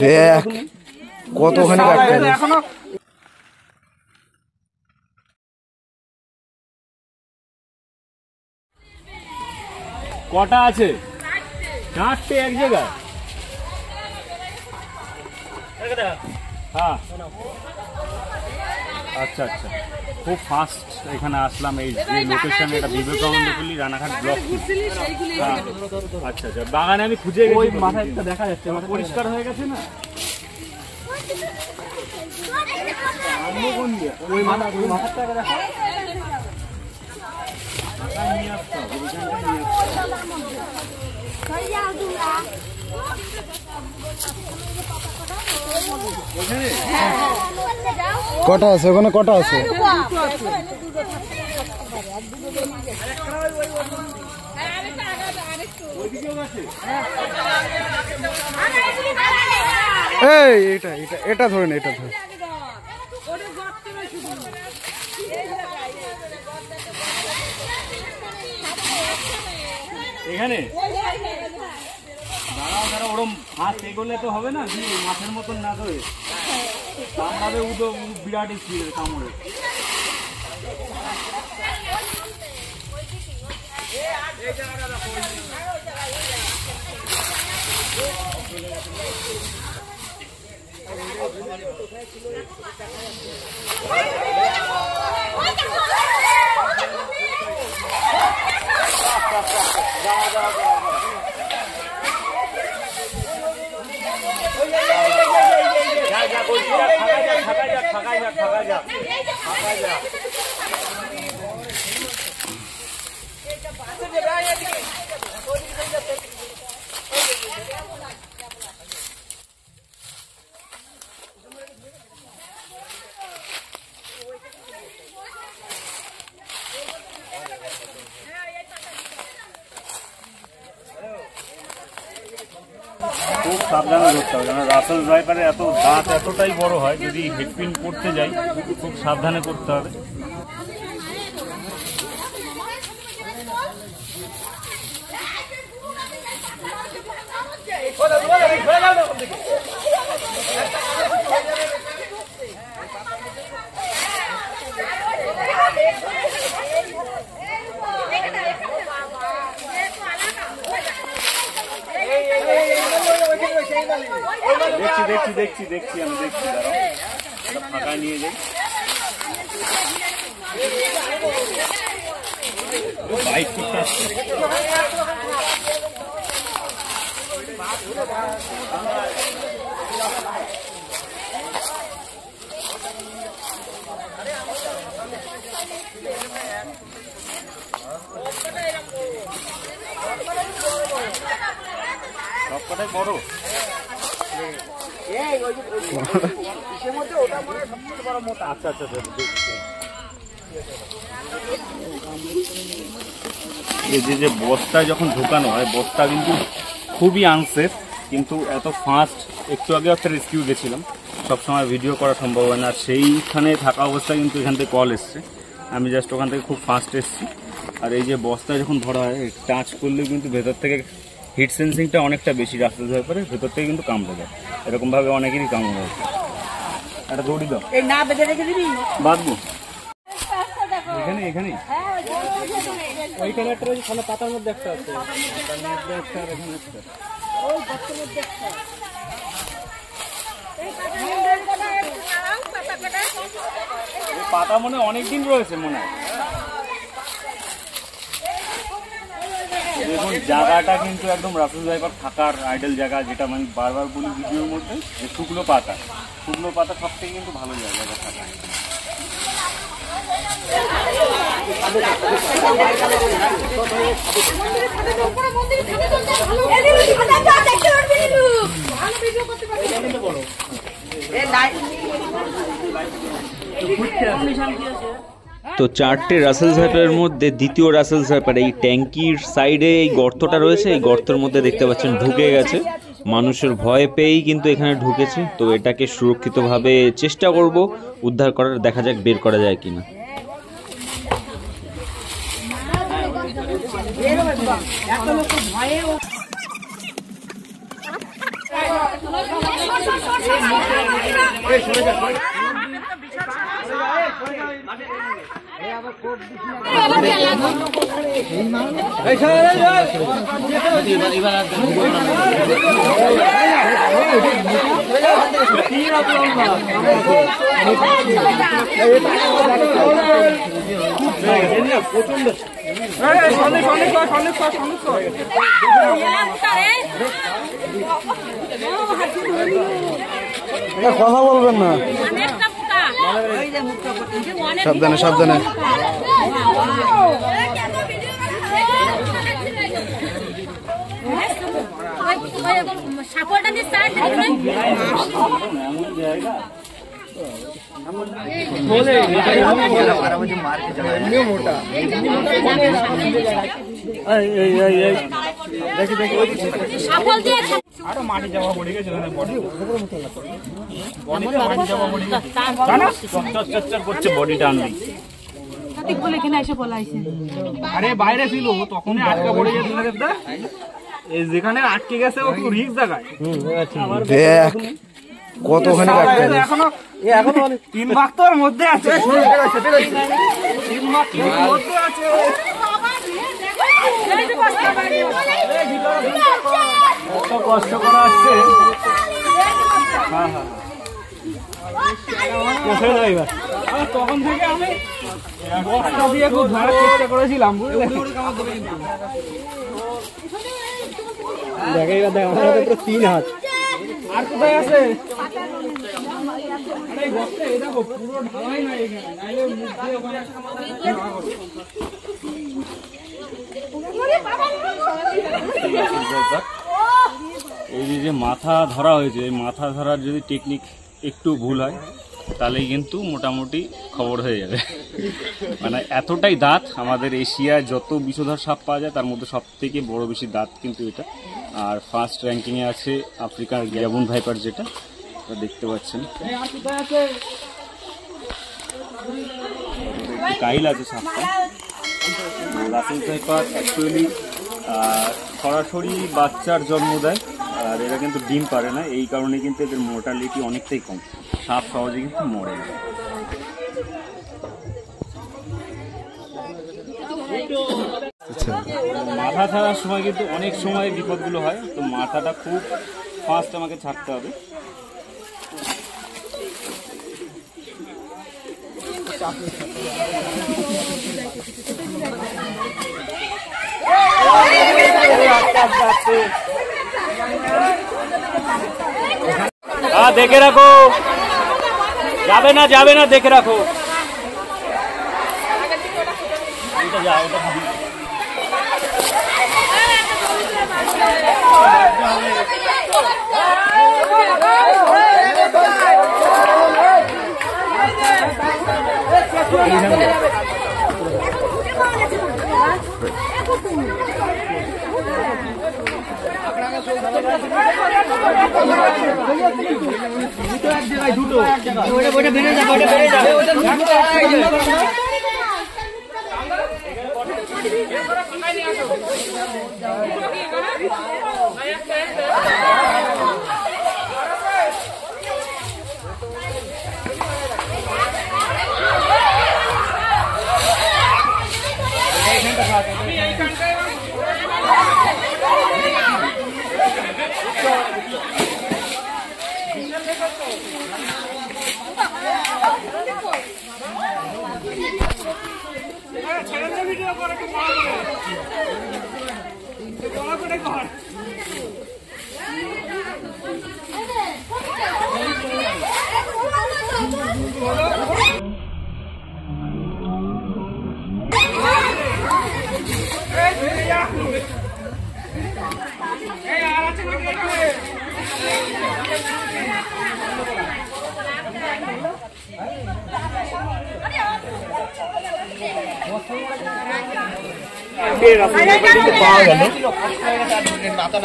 দেখ কতখানি এখনো কটা আছে? 4টে এক জায়গায়। হ্যাঁ আচ্ছা আচ্ছা, খুব ফাস্ট এখানে আসলাম। এই যে লোকেশন, এটা বিবেকানন্দপল্লী রানাঘাট ব্লক। আচ্ছা আচ্ছা, বাগানে আমি খুঁজে গেছি। ওই মাথায় দেখা যাচ্ছে, পরিষ্কার হয়ে গেছে না? ওই মাথাটা দেখা নিয়ে আসতে হবে, কটা আছে ওখানে? কটা আছে? এই এটা এটা এটা ধরেন, এটা ধরেন। এখানে দাঁড়াও দাঁড়াও, ওরম হাত এগোলে তো হবে না, মাছের মতন না ধরে কামড়াবে। উদো বিরাট কামড়ে। খুব সাবধানে ধরতে হবে, কারণ রাসেল ভাইপারের এত দাঁত এতটাই বড় হয়, যদি হেডপিন করতে যাই খুব সাবধানে করতে হবে। দেখছি দেখছি দেখছি আমি দেখছি, দাঁড়াও ফাঁকা নিয়ে যাই। বাইক করতে আসছে। সবকটাই বড়। আচ্ছা আচ্ছা, এই যে বস্তায় যখন ঢোকানো হয়, বস্তা কিন্তু খুবই আনসেফ, কিন্তু এত ফাস্ট। একটু আগে একটা রেস্কিউ গেছিলাম, সবসময় ভিডিও করা সম্ভব হয় না, সেইখানে থাকা অবস্থায় কিন্তু এখান থেকে কল এসছে, আমি জাস্ট ওখান থেকে খুব ফাস্ট এসেছি। আর এই যে বস্তায় যখন ভরা হয়, টাচ করলেও কিন্তু ভেতর থেকে হিট সেন্সিংটা অনেকটা বেশি রাস্তা হয়ে পড়ে, ভেতর থেকে কিন্তু কামড়ে যায়। এরকমভাবে অনেকেরই কামড় হয়। একটা দৌড়ি দাও, বাঁধবো এখানে এখানে ওইখানে একটা রয়েছে, পাতার মধ্যে একটা আছে, পাতা মনে অনেকদিন রয়েছে মনে হয়। দেখুন জায়গাটা কিন্তু একদম রাসেল ভাইপার থাকার আইডল জায়গা, যেটা মানে বারবার বলি ভিডিওর মধ্যে, যে শুকনো পাতা সব থেকে কিন্তু ভালো জায়গা থাকা। তো 4টে রাসেল ভাইপারের মধ্যে দ্বিতীয় রাসেল ভাইপার এই ট্যাঙ্কির সাইডে এই গর্তটা রয়েছে, এই গর্তের মধ্যে দেখতে পাচ্ছেন ঢুকে গেছে। মানুষের ভয় পেয়েই কিন্তু এখানে ঢুকেছে। তো এটাকে সুরক্ষিতভাবে চেষ্টা করব উদ্ধার করার, দেখা যাক বের করা যায় কিনা। কথা বলবেন না, সাবধানে সাবধানে। মাটি যাওয়া পড়ে গেছে করছে বডি টানলি। আরে বাইরে ছিল তখনই আটকা পড়ে গেছে যেখানে আটকে গেছে ও রিস্ক জায়গায়। দেখ কতখানি এখনো 3 ভাগ তোর মধ্যে আছে, 3 ভাগ মধ্যে আছে। কত কষ্ট করা হচ্ছে। তখন থেকে আমি বস্তা দিয়ে খুব ধরার চেষ্টা করেছিলাম, বুঝলে? দেখে দেখ আমার হাতে পুরো 3 হাত। আর কোথায় আছে? দেখো পুরো ঢালাই নাই এখানে, নাইলে মুখ দিয়ে ওখানে এই যে মাথা ধরা হয়েছে, এই মাথা ধরার যদি টেকনিক একটু ভুল হয় তাহলেই কিন্তু মোটামুটি খবর হয়ে যাবে। মানে এতটাই দাঁত, আমাদের এশিয়ায় যত বিষধর সাপ পাওয়া যায় তার মধ্যে সব থেকে বড় বেশি দাঁত কিন্তু এটা। আর ফার্স্ট র্যাঙ্কিংয়ে আছে আফ্রিকার গ্যাবন ভাইপার, যেটা দেখতে পাচ্ছেন। কাইল আছে সাপটা। রাসেল ভাইপার অ্যাকচুয়ালি সরাসরি বাচ্চার জন্ম দেয়, আর এরা কিন্তু ডিম পারে না, এই কারণে কিন্তু এদের মোর্টালিটি অনেকটাই কম, সাপ সহজে কিন্তু মরে না। মাথা ছাড়ার সময় কিন্তু অনেক সময় বিপদগুলো হয়, তো মাথাটা খুব ফাস্ট আমাকে ছাড়তে হবে। দেখে রাখো, যাবে না যাবে না, দেখে রাখো।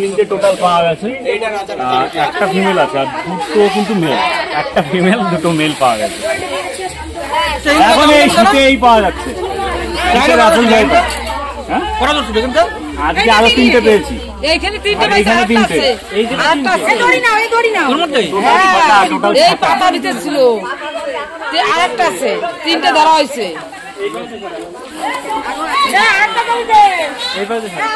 তিনটে টোটাল পাওয়া গেছে, একটা ফিমেল আছে আর দুটো কিন্তু মেল, একটা ফিমেল দুটো মেল পাওয়া গেছে। এখন এই শীতে এই পাওয়া যাচ্ছে। রাসেল ভাইপার, আজকে আরো 3টে পেয়েছি। এইখানে 3টে আর পাইছি, এইখানে আরেকটা 3টে। আছে। এই যে আরেকটা আছে। ওর মধ্যে হ্যাঁ, টোটাল এই পাতা ভিতরে ছিল। আরেকটা আছে, 3টে ধরা হয়েছে। এই পাশে ছাড়া। এই পাশে ছাড়া।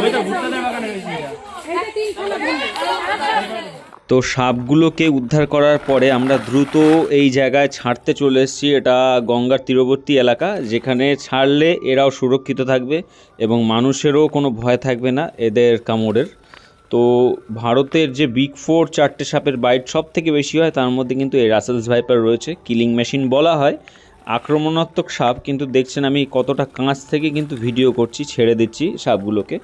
ওইটা ভুট্টাদের বাগানে রয়েছে এটা। তো সাপগুলোকে উদ্ধার করার পরে আমরা দ্রুত এই জায়গায় ছাড়তে চলে এসেছি। এটা গঙ্গার তীরবর্তী এলাকা, যেখানে ছাড়লে এরাও সুরক্ষিত থাকবে এবং মানুষেরও কোনো ভয় থাকবে না এদের কামড়ের। তো ভারতের যে বিগ 4 4টে সাপের বাইট সব থেকে বেশি হয়, তার মধ্যে কিন্তু এই রাসেলস ভাইপার রয়েছে। কিলিং মেশিন বলা হয়, আক্রমণাত্মক সাপ। কিন্তু দেখছেন আমি কতটা কাছ থেকে কিন্তু ভিডিও করছি, ছেড়ে দিচ্ছি সাপগুলোকে,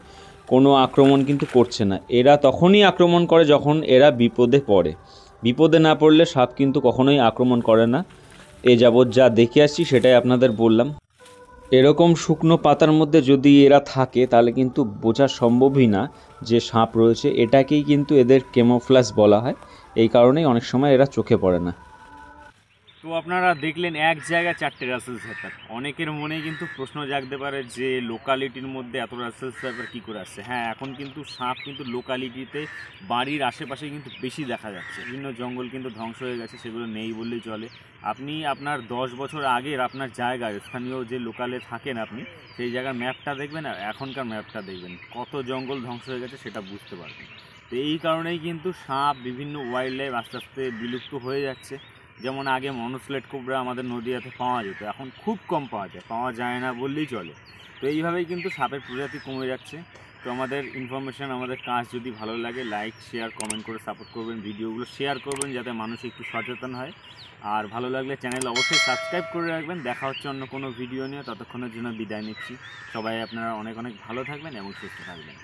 কোনো আক্রমণ কিন্তু করছে না। এরা তখনই আক্রমণ করে যখন এরা বিপদে পড়ে। বিপদে না পড়লে সাপ কিন্তু কখনোই আক্রমণ করে না। এ যাবৎ যা দেখে আসছি সেটাই আপনাদের বললাম। এরকম শুকনো পাতার মধ্যে যদি এরা থাকে তাহলে কিন্তু বোঝা সম্ভবই না যে সাপ রয়েছে। এটাকেই কিন্তু এদের ক্যামোফ্লাজ বলা হয়, এই কারণেই অনেক সময় এরা চোখে পড়ে না। তো আপনারা দেখলেন এক জায়গায় 4টে রাসেলস ভাইপার। অনেকের মনে কিন্তু প্রশ্ন জাগতে পারে যে লোকালিটির মধ্যে এত রাসেলস ভাইপার কী করে আসছে। হ্যাঁ, এখন কিন্তু সাপ কিন্তু লোকালিটিতে বাড়ির আশেপাশে কিন্তু বেশি দেখা যাচ্ছে। বিভিন্ন জঙ্গল কিন্তু ধ্বংস হয়ে গেছে, সেগুলো নেই বললেই চলে। আপনি আপনার 10 বছর আগের আপনার জায়গায় স্থানীয় যে লোকালে থাকেন আপনি, সেই জায়গার ম্যাপটা দেখবেন আর এখনকার ম্যাপটা দেখবেন, কত জঙ্গল ধ্বংস হয়ে গেছে সেটা বুঝতে পারবেন। তো এই কারণেই কিন্তু সাপ, বিভিন্ন ওয়াইল্ড লাইফ আস্তে আস্তে বিলুপ্ত হয়ে যাচ্ছে। যেমন আগে মনোস্লেট কোবরা আমাদের নদীয়াতে পাওয়া যেত, এখন খুব কম পাওয়া যায় না বললেই চলে। তো এইভাবেই কিন্তু সাপের প্রজাতি কমে যাচ্ছে। তো আমাদের ইনফরমেশান, আমাদের কাজ যদি ভালো লাগে, লাইক, শেয়ার, কমেন্ট করে সাপোর্ট করবেন, ভিডিওগুলো শেয়ার করবেন যাতে মানুষ একটু সচেতন হয়। আর ভালো লাগলে চ্যানেল অবশ্যই সাবস্ক্রাইব করে রাখবেন। দেখা হচ্ছে অন্য কোনো ভিডিও নিয়ে, ততক্ষণের জন্য বিদায় নিচ্ছি। সবাই আপনারা অনেক অনেক ভালো থাকবেন এবং সুস্থ থাকবেন।